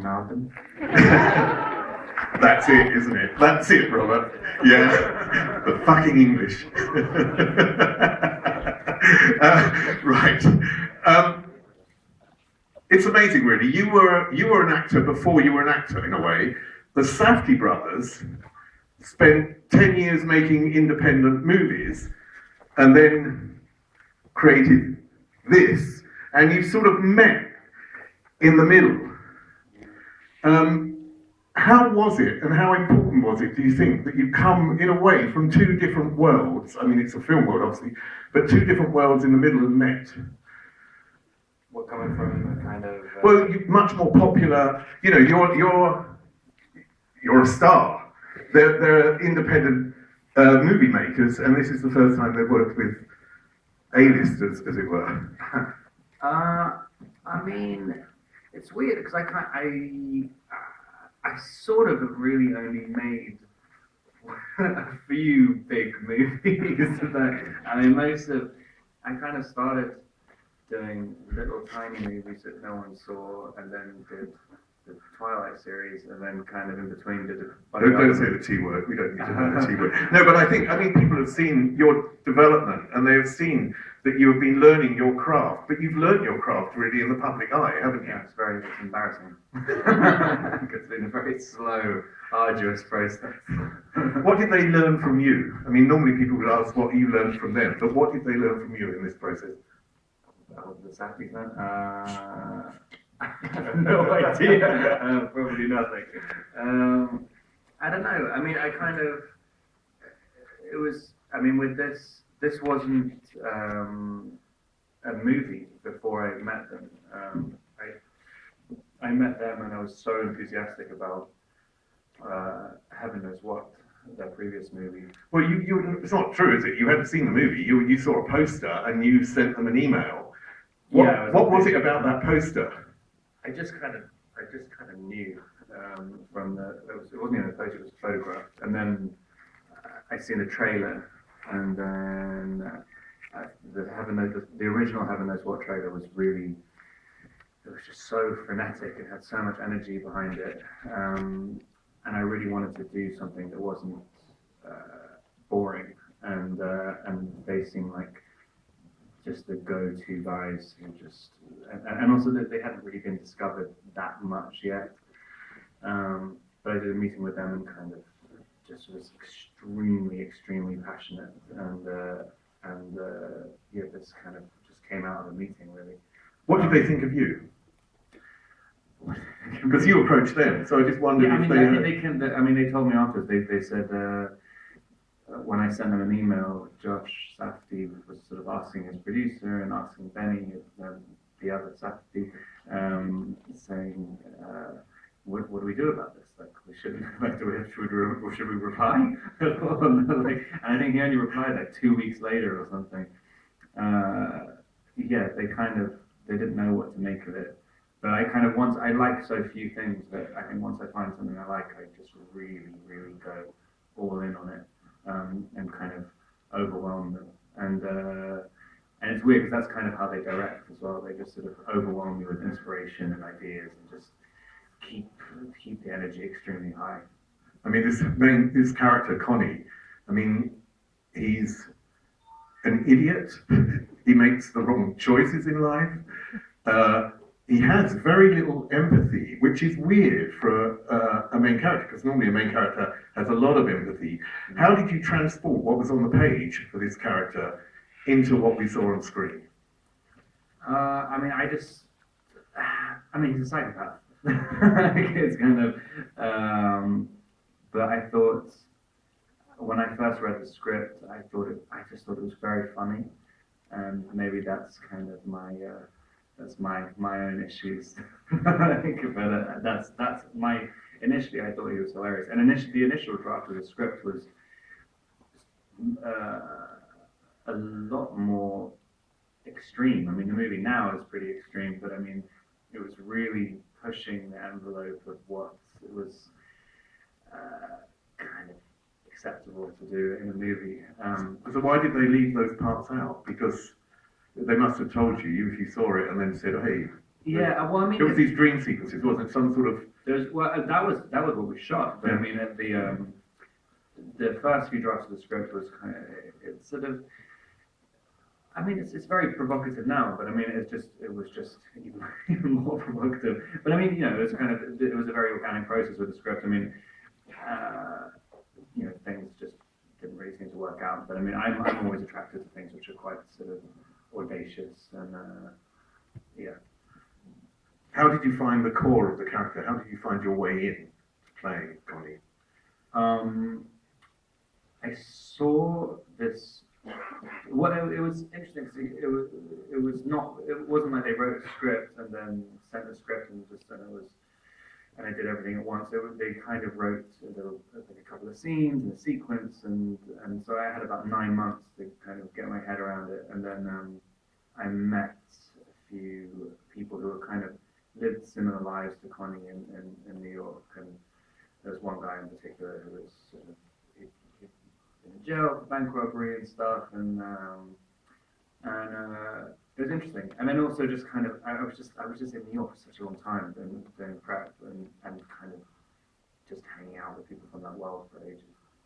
Namen. That's it, isn't it? That's it, Robert. Yeah, the fucking English. Right. It's amazing, really. You were an actor before you were an actor, in a way. The Safdie brothers spent 10 years making independent movies, and then created this, and you sort of met in the middle. How was it, and how important was it, do you think, that you come, in a way, from two different worlds? I mean, it's a film world, obviously, but two different worlds in the middle and met. What, coming from a kind of... Well, much more popular, you know, you're a star. They're independent movie makers, and this is the first time they've worked with A-listers, as it were. I mean, it's weird, because I sort of have really only made a few big movies. I mean, I kind of started doing little tiny movies that no one saw, and then did the Twilight series, and then kind of in between did it. Don't say the T word. We don't need to know the T word. No, but I think people have seen your development, and they have seen that you have been learning your craft. But you've learned your craft really in the public eye, haven't you? Yeah, it's embarrassing. It's been a very slow, arduous process. What did they learn from you? I mean, normally people would ask what you learned from them, but what did they learn from you in this process? The Safdie then? I have no idea. Probably nothing. I don't know. I mean, with this wasn't a movie before I met them. I met them and I was so enthusiastic about Heaven Knows What, their previous movie. Well, it's not true, is it? You hadn't seen the movie. You saw a poster and you sent them an email. What was it about that poster? I just kind of knew from it wasn't even a poster, it was photographed, and then I seen the trailer, and then the original Heaven Knows What trailer was really, it was just so frenetic. It had so much energy behind it, and I really wanted to do something that wasn't boring, and they seemed like just the go-to guys who just, and also that they hadn't really been discovered that much yet. But I did a meeting with them and kind of just was extremely passionate, and this kind of just came out of the meeting really. What did they think of you? Because you approached them, so I just wondered if they told me afterwards. They said. When I sent them an email, Josh Safdie was sort of asking his producer and asking Benny, the other Safdie, saying, "What do we do about this? Like, we shouldn't. Like, should we reply?" And I think he only replied like 2 weeks later or something. They didn't know what to make of it. But I like so few things that I think once I find something I like, I just really go all in on it. And kind of overwhelm them, and it's weird because that's kind of how they direct as well. They just sort of overwhelm you with inspiration and ideas, and just keep the energy extremely high. I mean, this character Connie. I mean, he's an idiot. He makes the wrong choices in life. He has very little empathy, which is weird for a main character, because normally a main character has a lot of empathy. How did you transport what was on the page for this character into what we saw on screen? He's a psychopath. It's kind of, but I thought, when I first read the script, I just thought it was very funny, and maybe that's kind of my own issues. But that's my. Initially, I thought he was hilarious, and the initial draft of the script was a lot more extreme. I mean, the movie now is pretty extreme, but I mean, it was really pushing the envelope of what it was kind of acceptable to do in a movie. So why did they leave those parts out? Because they must have told you if you saw it and then said, "Hey." Yeah, well, I mean, It was these dream sequences, wasn't it? Some sort of. That was what we shot. But I mean, the first few drafts of the script was kind of it's sort of. I mean, it's very provocative now, but I mean, it was just even more provocative. But I mean, it was it was a very organic process with the script. I mean, things just didn't really seem to work out. But I mean, I'm always attracted to things which are quite sort of audacious and yeah. How did you find the core of the character? How did you find your way in to playing Connie? I saw this. Well, it was interesting because it wasn't like they wrote a script and then sent the script and I did everything at once. They kind of wrote like a couple of scenes and a sequence and so I had about 9 months to kind of get my head around it, and then I met a few people who were kind of lived similar lives to Connie in New York, and there was one guy in particular who was sort of in jail for bank robbery and stuff, and it was interesting. And then also just kind of I was just in New York for such a long time doing prep and kind of just hanging out with people from that world for ages.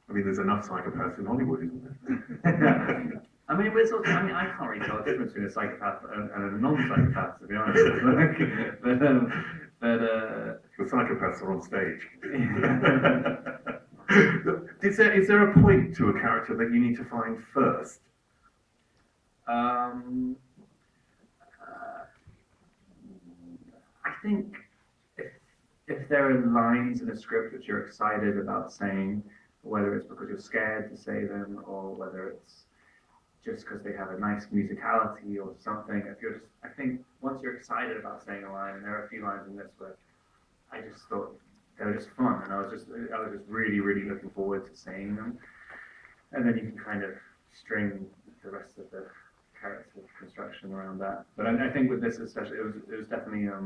I mean, there's enough psychopaths in Hollywood, isn't there? I mean, I can't really tell the difference between a psychopath and a non-psychopath, to be honest. The psychopaths are on stage. Is there a point to a character that you need to find first? I think if there are lines in a script which you're excited about saying, whether it's because you're scared to say them or whether it's just because they have a nice musicality or something, I think once you're excited about saying a line, and there are a few lines in this where I just thought they were just fun, and I was just really, really looking forward to saying them, and then you can kind of string the rest of the character construction around that. But I think with this especially, it was definitely a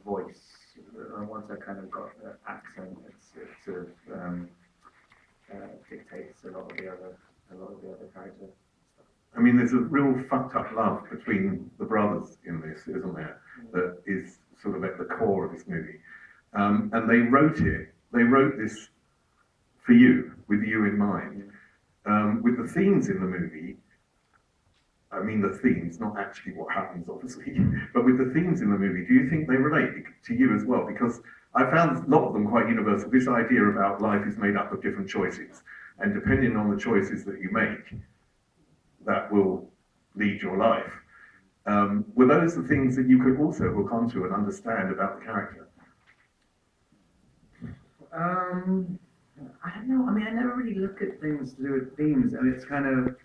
voice. Once I kind of got the accent, it sort of dictates a lot of the other character stuff. I mean, there's a real fucked up love between the brothers in this, isn't there? That is sort of at the core of this movie. And they wrote this for you, with you in mind. With the themes in the movie, I mean the themes, not actually what happens, obviously, but with the themes in the movie, do you think they relate to you as well? Because I found a lot of them quite universal. This idea about life is made up of different choices, and depending on the choices that you make, that will lead your life. Were those the things that you could also hook onto and understand about the character? I don't know. I mean, I never really look at things to do with themes. I mean, it's kind of.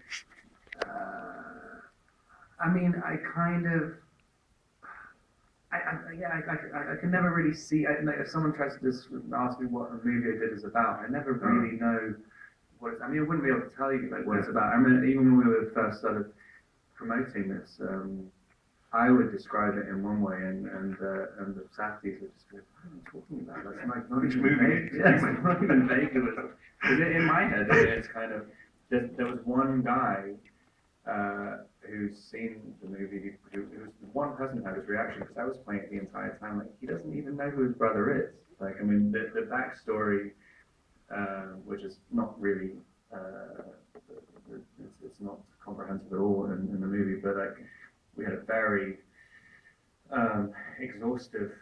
I can never really see. If someone tries to just ask me what a movie I did is about, I never really know what it's. I mean, I wouldn't be able to tell you what it's about. I mean, even when we first started promoting this, I would describe it in one way, and the Safdies would just go, "What are you talking about? That's like not even vague." Yeah, it's not even vague. Because in my head, it's kind of there was one guy who's seen the movie. Who was the one person who had his reaction, because I was playing it the entire time. Like, he doesn't even know who his brother is. Like, I mean, the backstory, which is not really, it's not comprehensive at all in the movie, but like. We had a very exhaustive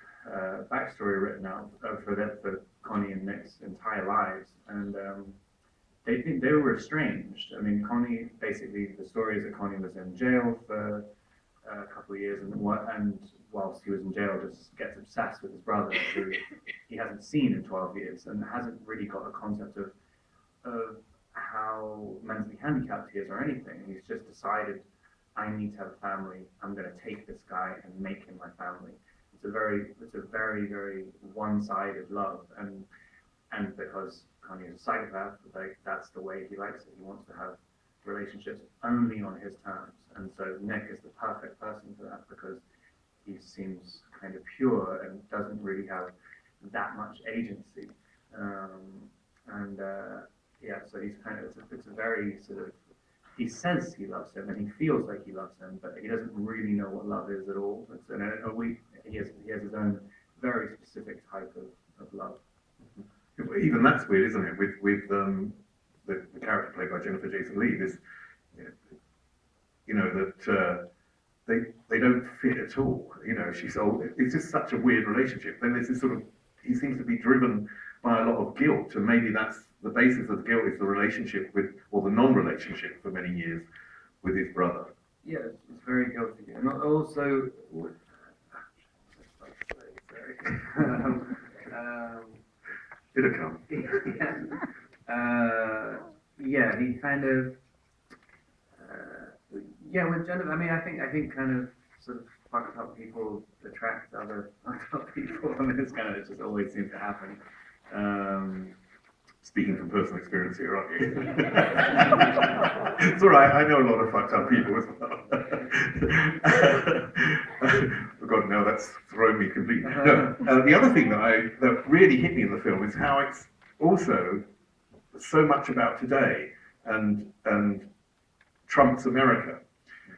backstory written out for Connie and Nick's entire lives, and they were estranged. I mean, Connie, basically, the story is that Connie was in jail for a couple of years, and whilst he was in jail, just gets obsessed with his brother, who he hasn't seen in 12 years, and hasn't really got a concept of how mentally handicapped he is or anything. He's just decided, I need to have a family. I'm going to take this guy and make him my family. It's a very, very one-sided love, and because Connie is a psychopath, like that's the way he likes it. He wants to have relationships only on his terms, and so Nick is the perfect person for that because he seems kind of pure and doesn't really have that much agency, so he's kind of it's a very sort of he says he loves him and he feels like he loves him, but he doesn't really know what love is at all. He has his own very specific type of love. Even that's weird, isn't it? With the character played by Jennifer Jason Leigh, this, that they don't fit at all. She's old. It's just such a weird relationship. Then there's this sort of, he seems to be driven by a lot of guilt, and maybe that's the basis of the guilt is the relationship with, or the non-relationship for many years with his brother. Yeah, it's very guilty, and also. It'll come. Yeah, he kind of. With Jennifer, I think kind of sort of fucked up people attract other fucked up people. It's it just always seems to happen. Speaking from personal experience here, aren't you? It's all right. I know a lot of fucked up people as well. Oh God, no, that's thrown me completely. No, the other thing that really hit me in the film is how it's also so much about today and Trump's America,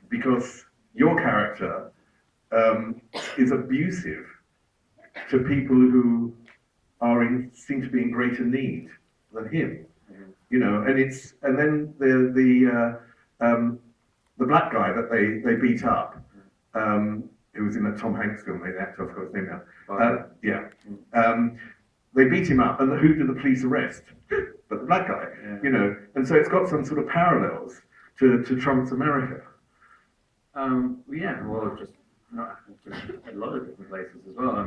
because your character is abusive to people who seem to be in greater need than him, and then the black guy that they beat up, who was in that Tom Hanks film, the actor, I've got his name now. They beat him up, and who did the police arrest? But the black guy, and so it's got some sort of parallels to Trump's America. Just a lot of different places as well.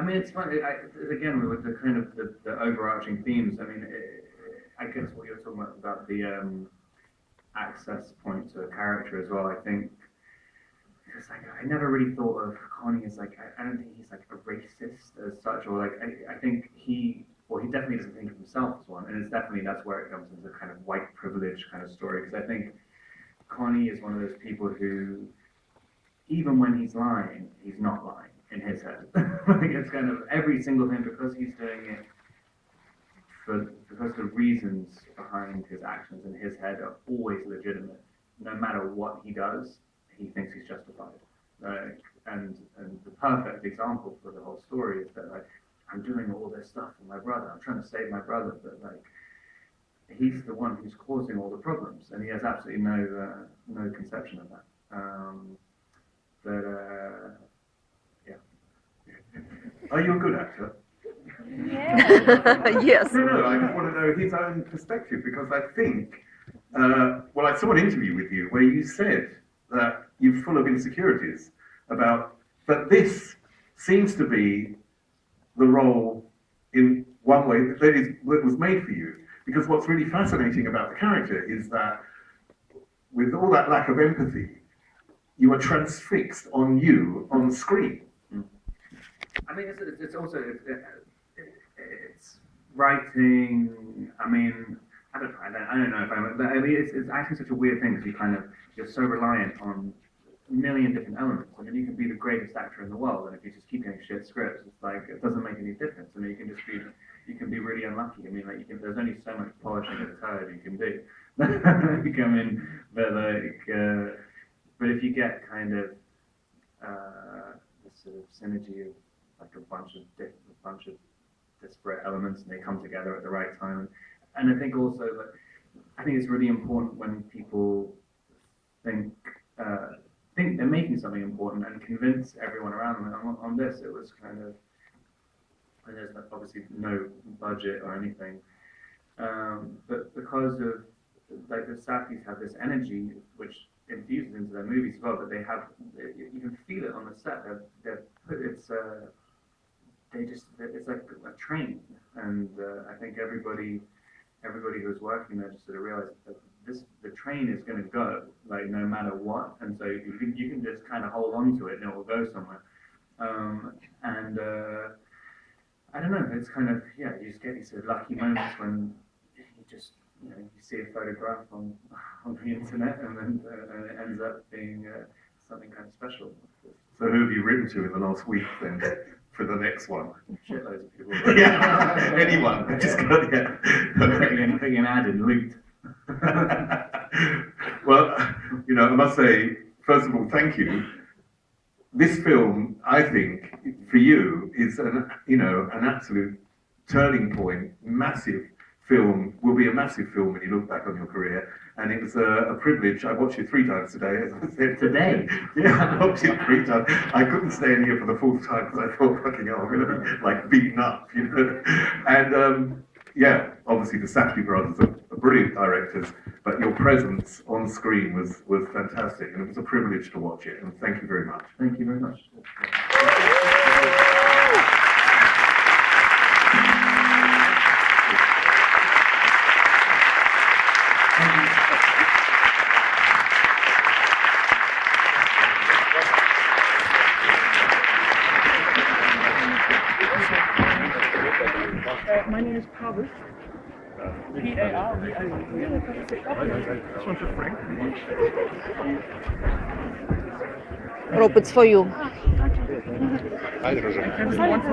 It's funny. Again, with the kind of the overarching themes. I guess what you're talking about the access point to a character as well. I think because I never really thought of Connie as I don't think he's a racist as such, or I think he definitely doesn't think of himself as one, and that's where it comes into kind of white privilege kind of story, because I think Connie is one of those people who, even when he's lying, he's not lying in his head. It's kind of every single thing, because he's doing it because the reasons behind his actions in his head are always legitimate. No matter what he does, he thinks he's justified. And the perfect example for the whole story is that I'm doing all this stuff for my brother. I'm trying to save my brother, but he's the one who's causing all the problems, and he has absolutely no conception of that. Are you a good actor? Yeah. Yes. No, I just want to know his own perspective, because I think, I saw an interview with you where you said that you're full of insecurities but this seems to be the role in one way that was made for you. Because what's really fascinating about the character is that with all that lack of empathy, you are transfixed on you on screen. It's also it's writing. I don't know if it's actually such a weird thing, because you're so reliant on a million different elements. You can be the greatest actor in the world, and if you just keep getting shit scripts, it's it doesn't make any difference. You can be really unlucky. There's only so much polishing of the turd you can do. But if you get kind of this sort of synergy of a bunch of disparate elements, and they come together at the right time. And I think also that it's really important when people think they're making something important and convince everyone around them on this. It was kind of, and there's obviously no budget or anything, but because of the Safdies have this energy which infuses into their movies as well, but you can feel it on the set. It's like a train, and I think everybody who's working there just sort of realized that the train is going to go no matter what, and so you can just kind of hold on to it and it will go somewhere. I don't know. It's kind of you just get these sort of lucky moments when you just you see a photograph on the internet, and then it ends up being something kind of special. So who have you written to in the last week then for the next one? Shitloads of people. Yeah, anyone. Just got putting an ad in Loot. Well, you know, I must say, first of all, thank you. This film, I think, for you, is an absolute turning point, massive film, will be a massive film when you look back on your career. And it was a privilege. I watched it 3 times today, as I said. Today? Yeah, I watched it 3 times. I couldn't stay in here for the 4th time because I thought, fucking hell, I'm going to be like beaten up, you know. And yeah, obviously the Safdie brothers are brilliant directors, but your presence on screen was fantastic, and it was a privilege to watch it. And thank you very much. Thank you very much. My name is Pavis. P-A-R-V-I. This one's for Frank. Rob, it's for you. One for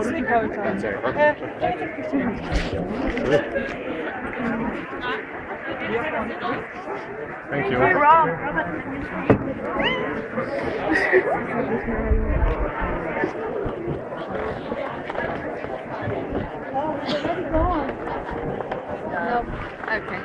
Thank you. No. Okay.